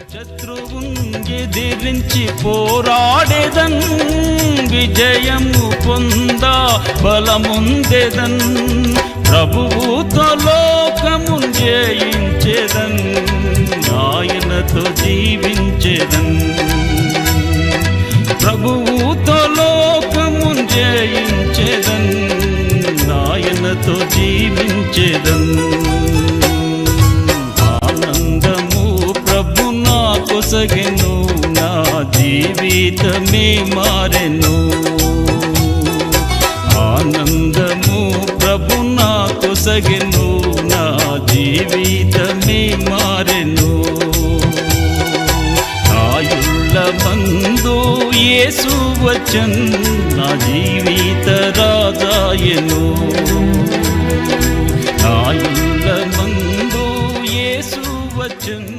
శత్రువుంగెదిరించి పోరాడేదన్, విజయము పొందా బలముందెదన్, ప్రభువుతో లోకమున్ జయించెదన్, ఆయనతో జీవించెదన్. ప్రభువుతో లోకమున్ జయించెదన్, ఆయనతో జీవించెదన్. కొసగెను నా జీవితమే మారెను, ఆనందము ప్రభు నా కొసగెను నా జీవితమే మారెను. ఆయుళ్ళ మందు యేసు వచ్చన్, నా జీవిత రాజాయను. ఆయుళ్ళ మందు యేసు వచ్చన్.